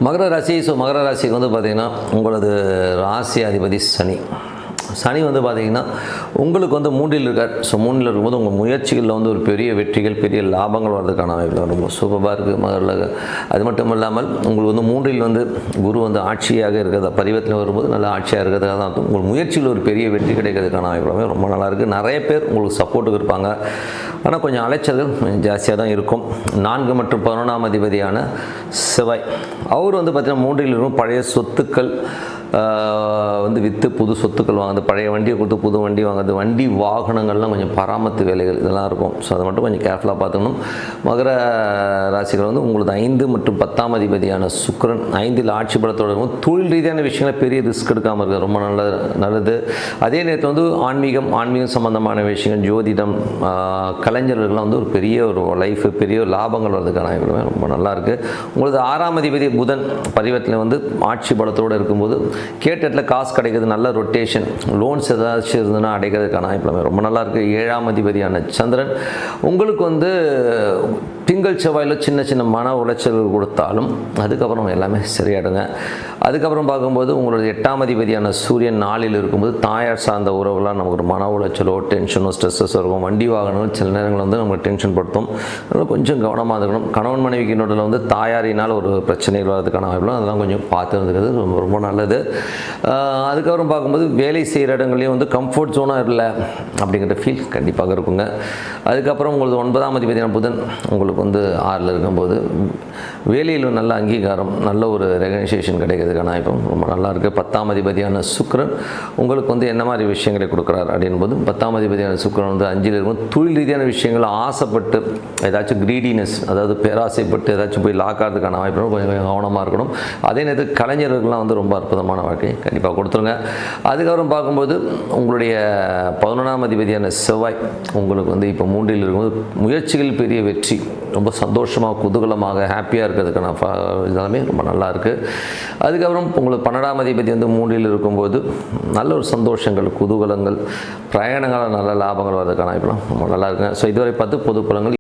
மகர ராசி. ஸோ மகர ராசிக்கு வந்து பார்த்திங்கன்னா உங்களது ராசி அதிபதி சனி. சனி வந்து பார்த்திங்கன்னா உங்களுக்கு வந்து மூன்றில் இருக்கார். ஸோ மூன்றில் இருக்கும்போது உங்கள் முயற்சிகளில் வந்து ஒரு பெரிய வெற்றிகள், பெரிய லாபங்கள் வர்றதுக்கான வாய்ப்பு ரொம்ப சூப்பராக இருக்குது மகரில். அது மட்டும் இல்லாமல் உங்களுக்கு வந்து மூன்றில் வந்து குரு வந்து ஆட்சியாக இருக்கிறதா, பரிவர்த்தனை வரும்போது நல்லா ஆட்சியாக இருக்கிறதுக்காக தான் உங்கள் முயற்சியில் ஒரு பெரிய வெற்றி கிடைக்கிறதுக்கான வாய்ப்பு ரொம்ப நல்லாயிருக்கு. நிறைய பேர் உங்களுக்கு சப்போர்ட்டுக்கு இருப்பாங்க. ஆனால் கொஞ்சம் அலைச்சல்கள் கொஞ்சம் ஜாஸ்தியாக தான் இருக்கும். 4 மற்றும் 11ஆம் அதிபதியான செவ்வாய் அவர் வந்து பார்த்திங்கன்னா மூன்றில் இருக்கும். பழைய சொத்துக்கள் வந்து விற்று புது சொத்துக்கள் வாங்குறது, பழைய வண்டியை கொடுத்து புது வண்டி வாங்குறது, வண்டி வாகனங்கள்லாம் கொஞ்சம் பராமத்து வேலைகள் இதெல்லாம் இருக்கும். ஸோ அதை மட்டும் கொஞ்சம் கேர்ஃபுல்லாக பார்த்துக்கணும். மகர ராசிகள் வந்து உங்களுக்கு 5 மற்றும் 10ஆம் அதிபதியான சுக்கிரன் 5இல் ஆட்சி பலத்தோடு இருக்கும். தொழில் ரீதியான விஷயங்களை பெரிய ரிஸ்க் எடுக்காமல் இருக்குது, ரொம்ப நல்லது. அதே நேரத்தில் வந்து ஆன்மீகம் சம்பந்தமான விஷயங்கள், ஜோதிடம், கலைஞர்கள்லாம் வந்து ஒரு பெரிய ஒரு லைஃப், பெரிய லாபங்கள் வர்றதுக்கான ரொம்ப நல்லாயிருக்கு. உங்களுக்கு 6ஆம் அதிபதி புதன் பரிவர்த்தனை வந்து ஆட்சி பலத்தோடு இருக்கும்போது கேட்ட இடத்துல காசு கிடைக்கிறது, நல்ல ரொட்டேஷன், லோன்ஸ் ஏதாச்சும் இருந்ததுன்னா அடைக்கிறதுக்கான வாய்ப்பு ரொம்ப நல்லாயிருக்கு. 7ஆம் அதிபதியான சந்திரன் உங்களுக்கு வந்து திங்கள் செவ்வாயில் சின்ன மன உளைச்சல்கள் கொடுத்தாலும் அதுக்கப்புறம் எல்லாமே சரியாடுங்க. அதுக்கப்புறம் பார்க்கும்போது உங்களுடைய 8ஆம் அதிபதியான சூரியன் 4இல் இருக்கும்போது தாயார் சார்ந்த உறவுலாம் நமக்கு ஒரு மன உளைச்சலோ, டென்ஷனோ, ஸ்ட்ரெஸ்ஸோ இருக்கும். வண்டி வாகனங்கள் சில நேரங்கள் வந்து நமக்கு டென்ஷன் படுத்தும். அதனால் கொஞ்சம் கவனமாக இருக்கணும். கணவன் மனைவிக்கு நடுவில் வந்து தாயாரினால் ஒரு பிரச்சனைகள் வர்றதுக்கான வாய்ப்பு அதெல்லாம் கொஞ்சம் பார்த்து இருக்கிறது ரொம்ப நல்லது. அதுக்கப்புறம் பார்க்கும்போது வேலை செய்கிற இடங்கள்லேயும் வந்து கம்ஃபர்ட் ஜோனாக இல்லை அப்படிங்கிற ஃபீல் கண்டிப்பாக இருக்குங்க. அதுக்கப்புறம் உங்களுக்கு 9ஆம் அதிபதியான புதன் உங்களுக்கு வந்து 6இல் இருக்கும்போது வேலையில் நல்ல அங்கீகாரம், நல்ல ஒரு ரெகனைசேஷன் கிடைக்கிறதுக்கான வாய்ப்பு ரொம்ப நல்லாயிருக்கு. 10ஆம் அதிபதியான சுக்கிரன் உங்களுக்கு வந்து என்ன மாதிரி விஷயங்களை கொடுக்குறாரு அப்படின்போது 10ஆம் அதிபதியான சுக்கிரன் வந்து 5இல் இருக்கும். தொழில் ரீதியான விஷயங்களை ஆசைப்பட்டு ஏதாச்சும் க்ரீடினஸ், அதாவது பேராசைப்பட்டு ஏதாச்சும் போய் லாக் ஆகிறதுக்கான வாய்ப்பு கொஞ்சம் கவனமாக இருக்கணும். அதே நேரத்தில் கலைஞர்கள்லாம் வந்து ரொம்ப அற்புதமான வாழ்க்கை கண்டிப்பாக கொடுத்துருங்க. அதுக்கப்புறம் பார்க்கும்போது உங்களுடைய 11ஆம் அதிபதியான செவ்வாய் உங்களுக்கு வந்து இப்போ 3இல் இருக்கும்போது முயற்சிகள் பெரிய வெற்றி, ரொம்ப சந்தோஷமாக, குதூகலமாக, ஹாப்பியாக இருக்கிறதுக்கான இதெல்லாமே ரொம்ப நல்லா இருக்குது. அதுக்கப்புறம் உங்களுக்கு 12ஆம் அதிபதி வந்து 3இல் இருக்கும்போது நல்ல ஒரு சந்தோஷங்கள், குதூகலங்கள், பிரயாணங்களால் நல்ல லாபங்கள் வர்றதுக்கான வாய்ப்புலாம் ரொம்ப நல்லா இருக்குங்க. ஸோ இதுவரை பார்த்து பொது பலன்கள்.